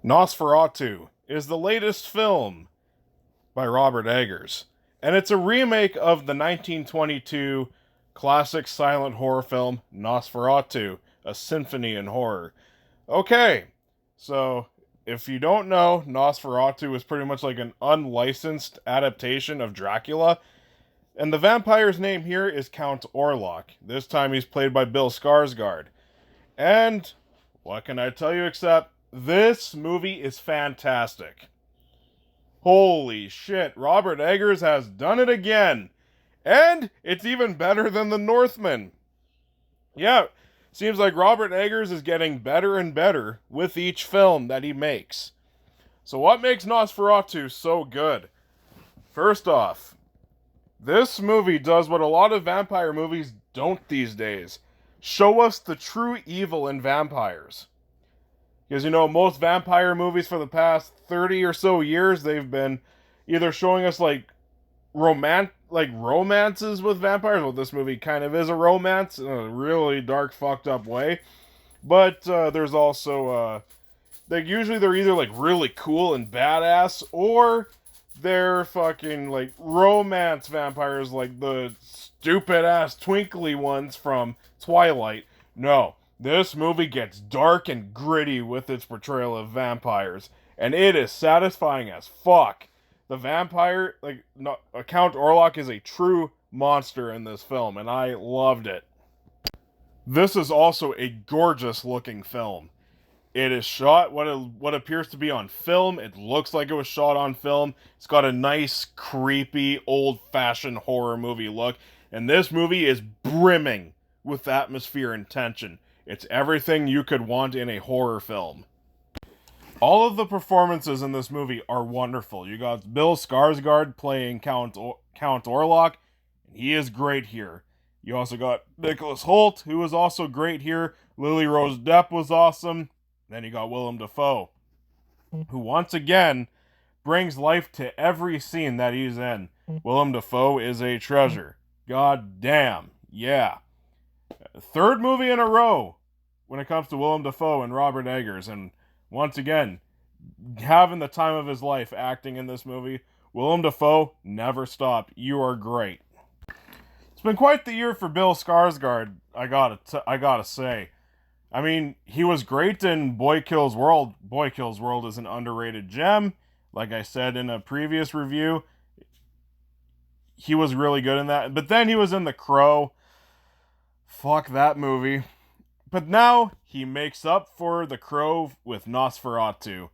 Nosferatu is the latest film by Robert Eggers, and it's a remake of the 1922 classic silent horror film Nosferatu, A Symphony in Horror. Okay, so if you don't know, Nosferatu is pretty much like an unlicensed adaptation of Dracula, and the vampire's name here is Count Orlok. This time he's played by Bill Skarsgård. And what can I tell you except this movie is fantastic. Holy shit, Robert Eggers has done it again. And it's even better than The Northman. Yeah, seems like Robert Eggers is getting better and better with each film that he makes. So what makes Nosferatu so good? First off, this movie does what a lot of vampire movies don't these days. Show us the true evil in vampires. Because, most vampire movies for the past 30 or so years, they've been either showing us, romances with vampires. Well, this movie kind of is a romance in a really dark, fucked up way. But there's also, they're either, really cool and badass, or they're fucking, romance vampires, like the stupid-ass twinkly ones from Twilight. No. This movie gets dark and gritty with its portrayal of vampires, and it is satisfying as fuck. The vampire, Count Orlok is a true monster in this film, and I loved it. This is also a gorgeous looking film. It is shot what appears to be on film. It looks like it was shot on film. It's got a nice, creepy, old-fashioned horror movie look, and this movie is brimming with atmosphere and tension. It's everything you could want in a horror film. All of the performances in this movie are wonderful. You got Bill Skarsgård playing Count Orlok, and he is great here. You also got Nicholas Hoult, who was also great here. Lily Rose Depp was awesome. Then you got Willem Dafoe, who once again brings life to every scene that he's in. Willem Dafoe is a treasure. God damn, yeah. Third movie in a row when it comes to Willem Dafoe and Robert Eggers, and once again, having the time of his life acting in this movie. Willem Dafoe, never stop. You are great. It's been quite the year for Bill Skarsgård, I gotta say. I mean, he was great in Boy Kills World. Boy Kills World is an underrated gem. Like I said in a previous review, he was really good in that. But then he was in The Crow. Fuck that movie. But now he makes up for The Crow with Nosferatu.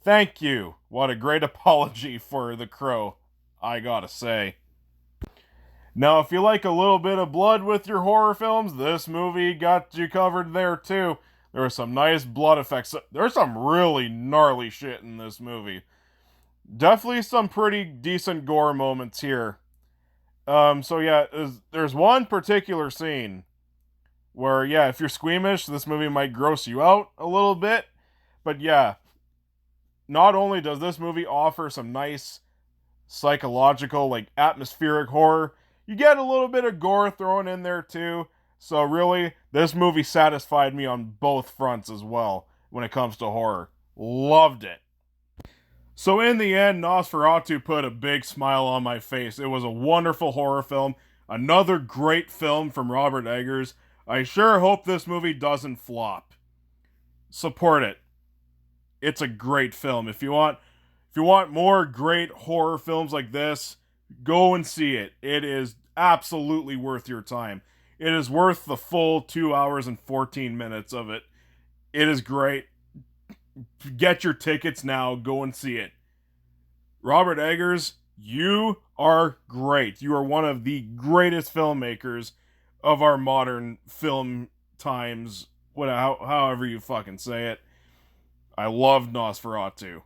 Thank you. What a great apology for The Crow, I gotta say. Now, if you like a little bit of blood with your horror films, this movie got you covered there too. There are some nice blood effects. There's some really gnarly shit in this movie. Definitely some pretty decent gore moments here. So yeah, there's one particular scene where, yeah, if you're squeamish, this movie might gross you out a little bit. But yeah, not only does this movie offer some nice psychological, atmospheric horror, you get a little bit of gore thrown in there too. So really, this movie satisfied me on both fronts as well when it comes to horror. Loved it. So in the end, Nosferatu put a big smile on my face. It was a wonderful horror film. Another great film from Robert Eggers. I sure hope this movie doesn't flop. Support it. It's a great film. If you want more great horror films like this, go and see it. It is absolutely worth your time. It is worth the full 2 hours and 14 minutes of it. It is great. Get your tickets now. Go and see it. Robert Eggers, you are great. You are one of the greatest filmmakers of our modern film times, however you fucking say it. I loved Nosferatu.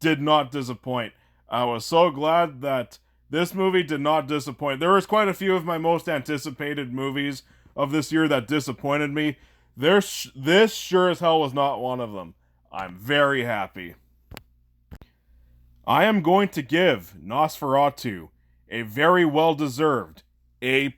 Did not disappoint. I was so glad that this movie did not disappoint. There was quite a few of my most anticipated movies of this year that disappointed me. This sure as hell was not one of them. I'm very happy. I am going to give Nosferatu a very well-deserved A+.